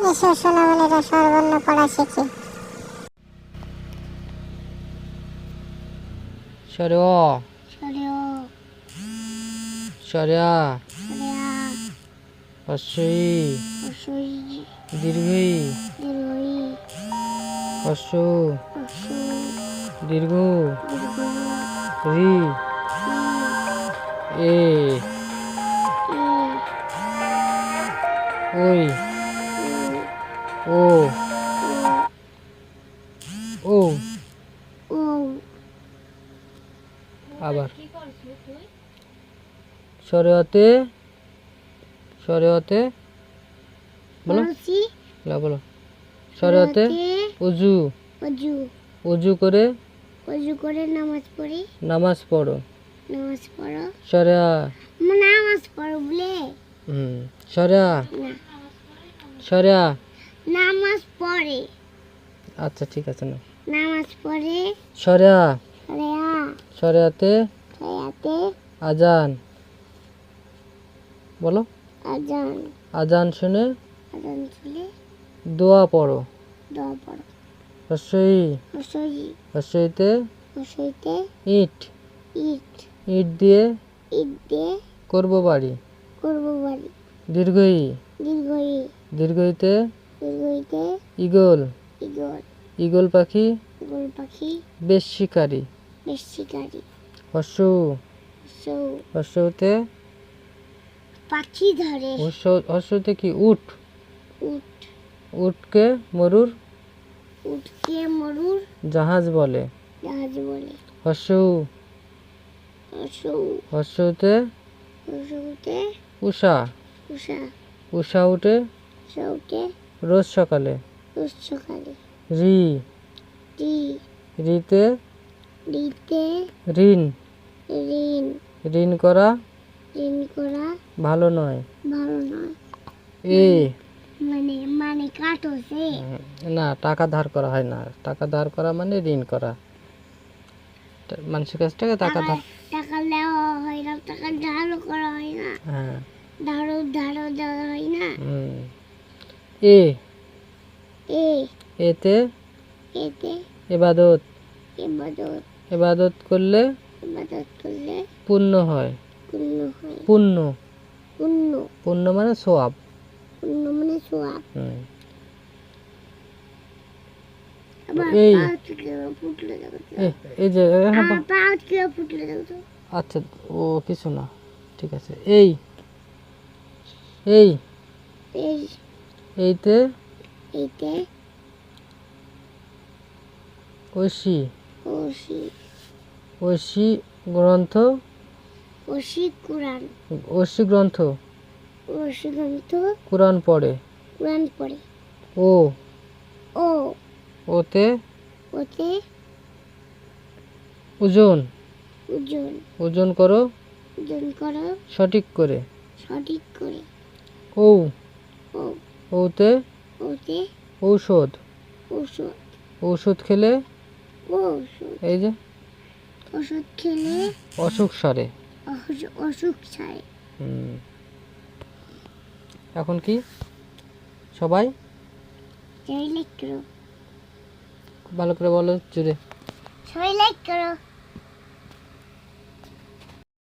এসো সোনামণিরা স্বরবর্ণ পড়া শিখি। স্বরে অ, স্বরে অ, স্বরে আ, স্বরে আ, হ্রস্ব ই, হ্রস্ব ই, দীর্ঘ ই, দীর্ঘ ই, হ্রস্ব উ, হ্রস্ব উ, দীর্ঘ উ, দীর্ঘ উ, রি, ই, এ, ই, ওই, ও, ও, ও, আবার স্বরে অতে, স্বরে অতে, বলো পড়ছি। বলো স্বরে অতে উজু, অজু, উজু করে অজু করে নামাজ পড়ি। নামাজ পড়ো। নামাজ পড়ো। স্বরে আ, নামাজ পড়ো বলে স্বরে আ, না, স্বরে আ, নামাজ পড়ে, আচ্ছা ঠিক আছে না। নামাজ পড়ে। স্বরে আ, স্বরে আ, স্বরে আতে স্বরে আজান, বলো আজান, আজান শুনে আজান শুনে দোয়া পড়ো। দোয়া পড়ো। হ্রস্ব ই, হ্রস্ব ই, হ্রস্ব ইতে হ্রস্ব ইতে ইট, ইট, ইট দিয়ে ইট দিয়ে করব বাড়ি। করব বাড়ি। দীর্ঘ ই, দীর্ঘ ই, দীর্ঘ ইতে দীর্ঘ ইতে ঈগল, ইগল, ঈগল পাখি ইগল পাখি বেশ শিকারী। বেশ শিকারী। হ্রস্ব উ, হ্রস্ব উ, হ্রস্ব উতে পাখি ধরে। হ্রস্ব উতে কি উট, উট, উটকে মরুর উটকে মরুর জাহাজ বলে। জাহাজ বলে। হ্রস্ব উ, হ্রস্ব উ, হ্রস্ব উতে হ্রস্ব উতে উষা, উষা, উষা উঠে উষা উঠে রোজ সকালে। রোজ সকালে। রি, রি, রিতে রিতে ঋণ, ঋণ, ঋণ করা ঋণ করা ভালো নয়। ভালো নয়। এ, মানে মানে কাটো সে। না টাকা ধার করা হয় না, টাকা ধার করা মানে ঋণ করা, মানুষের কাছ থেকে টাকা ধার। টাকা নেওয়া হয় না, টাকা ধারও করা হয় না, হ্যাঁ ধারও দেওয়া হয় না। এ, এ, এতে এতে ইবাদত, ইবাদত, ইবাদত করলে ইবাদত করলে পুণ্য হয়। পুণ্য হয়। পুণ্য, পুণ্য, পুণ্য মানে সোয়াব। পুণ্য মানে সোয়াব। আবার এই পা থেকে ফুটলে দেখো তো। এই যে আমার পা থেকে ফুটলে দেখো তো। আচ্ছা ও কিছু না, ঠিক আছে। এই এই এই, এইতে এইতে ঐশী, ওশি, ঐশী গ্রন্থ, ওশি কুরআন, ঐশী গ্রন্থ ওশি গ্রন্থ কুরআন পড়ে। কুরআন পড়ে। ও, ও, ওতে ওতে ওজন, ওজন, ওজন করো ওজন করো সঠিক করে। সঠিক করে। ও, ও, ওতে ওতে ঔষধ, ঔষধ, ঔষধ খেলে ঔষধ, এই যে ওষুধ খেলে অসুখ সারে। অসুখ ছাড়ে। এখন কি সবাই সবাই লাইক করো, ভালো করে বলো জুড়ে। সবাই লাইক করো।